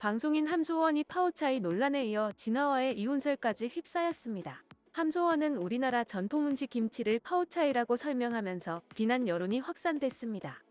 방송인 함소원이 파워차이 논란에 이어 진아와의 이혼설까지 휩싸였습니다. 함소원은 우리나라 전통 음식 김치를 파워차이라고 설명하면서 비난 여론이 확산됐습니다.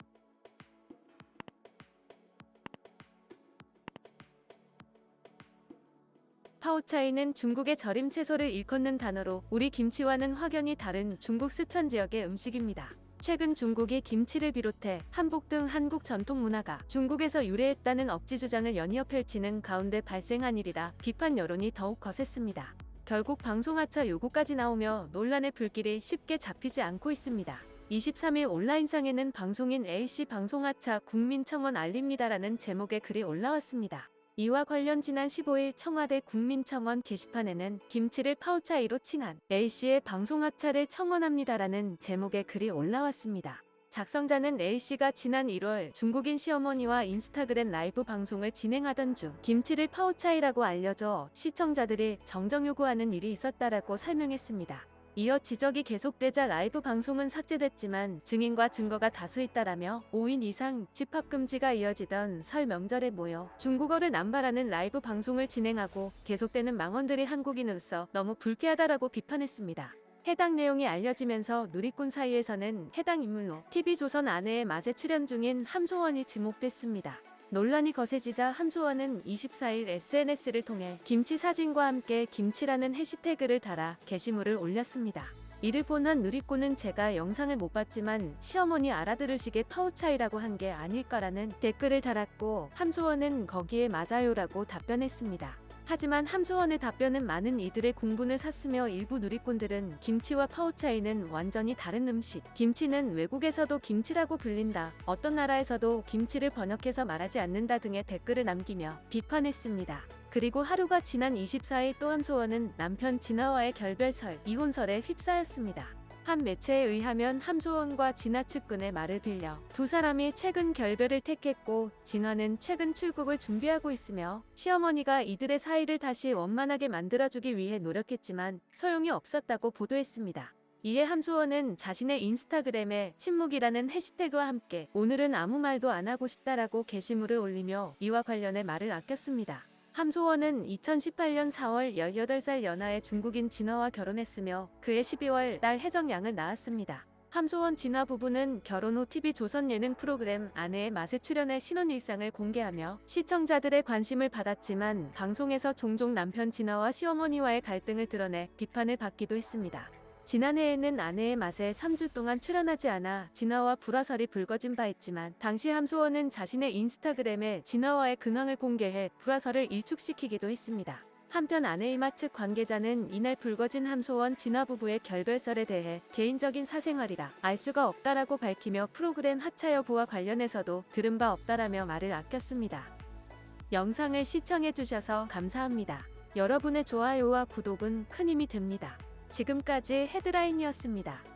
파워차이는 중국의 절임 채소를 일컫는 단어로 우리 김치와는 확연히 다른 중국 쓰촨 지역의 음식입니다. 최근 중국이 김치를 비롯해 한복 등 한국 전통 문화가 중국에서 유래했다는 억지 주장을 연이어 펼치는 가운데 발생한 일이라 비판 여론이 더욱 거셌습니다. 결국 방송하차 요구까지 나오며 논란의 불길이 쉽게 잡히지 않고 있습니다. 23일 온라인상에는 방송인 A씨 방송하차 국민청원 알립니다라는 제목의 글이 올라왔습니다. 이와 관련 지난 15일 청와대 국민청원 게시판에는 김치를 파워차이로 칭한 A씨의 방송하차를 청원합니다라는 제목의 글이 올라왔습니다. 작성자는 A씨가 지난 1월 중국인 시어머니와 인스타그램 라이브 방송을 진행하던 중 김치를 파워차이라고 알려져 시청자들이 정정 요구하는 일이 있었다라고 설명했습니다. 이어 지적이 계속되자 라이브 방송은 삭제됐지만 증인과 증거가 다수 있다라며 5인 이상 집합금지가 이어지던 설 명절에 모여 중국어를 남발하는 라이브 방송을 진행하고 계속되는 망언들이 한국인으로서 너무 불쾌하다라고 비판했습니다. 해당 내용이 알려지면서 누리꾼 사이에서는 해당 인물로 TV조선 아내의 맛에 출연 중인 함소원이 지목됐습니다. 논란이 거세지자 함소원은 24일 SNS를 통해 김치 사진과 함께 김치라는 해시태그를 달아 게시물을 올렸습니다. 이를 본 한 누리꾼은 제가 영상을 못 봤지만 시어머니 알아들으시게 파워차이라고 한 게 아닐까라는 댓글을 달았고 함소원은 거기에 맞아요라고 답변했습니다. 하지만 함소원의 답변은 많은 이들의 공분을 샀으며 일부 누리꾼들은 김치와 파워차이는 완전히 다른 음식, 김치는 외국에서도 김치라고 불린다, 어떤 나라에서도 김치를 번역해서 말하지 않는다 등의 댓글을 남기며 비판했습니다. 그리고 하루가 지난 24일 또 함소원은 남편 진아와의 결별설, 이혼설에 휩싸였습니다. 한 매체에 의하면 함소원과 진아 측근의 말을 빌려 두 사람이 최근 결별을 택했고 진아는 최근 출국을 준비하고 있으며 시어머니가 이들의 사이를 다시 원만하게 만들어주기 위해 노력했지만 소용이 없었다고 보도했습니다. 이에 함소원은 자신의 인스타그램에 침묵이라는 해시태그와 함께 오늘은 아무 말도 안 하고 싶다라고 게시물을 올리며 이와 관련해 말을 아꼈습니다. 함소원은 2018년 4월 18살 연하의 중국인 진아와 결혼했으며 그해 12월 딸 혜정양을 낳았습니다. 함소원 진아 부부는 결혼 후 TV조선 예능 프로그램 아내의 맛에 출연해 신혼 일상을 공개하며 시청자들의 관심을 받았지만 방송에서 종종 남편 진아와 시어머니와의 갈등을 드러내 비판을 받기도 했습니다. 지난해에는 아내의 맛에 3주 동안 출연하지 않아 진아와 불화설이 불거진 바 있지만 당시 함소원은 자신의 인스타그램에 진아와의 근황을 공개해 불화설을 일축시키기도 했습니다. 한편 아내의 맛 측 관계자는 이날 불거진 함소원 진아 부부의 결별설에 대해 개인적인 사생활이라 알 수가 없다라고 밝히며 프로그램 하차 여부와 관련해서도 들은 바 없다라며 말을 아꼈습니다. 영상을 시청해주셔서 감사합니다. 여러분의 좋아요와 구독은 큰 힘이 됩니다. 지금까지 헤드라인이었습니다.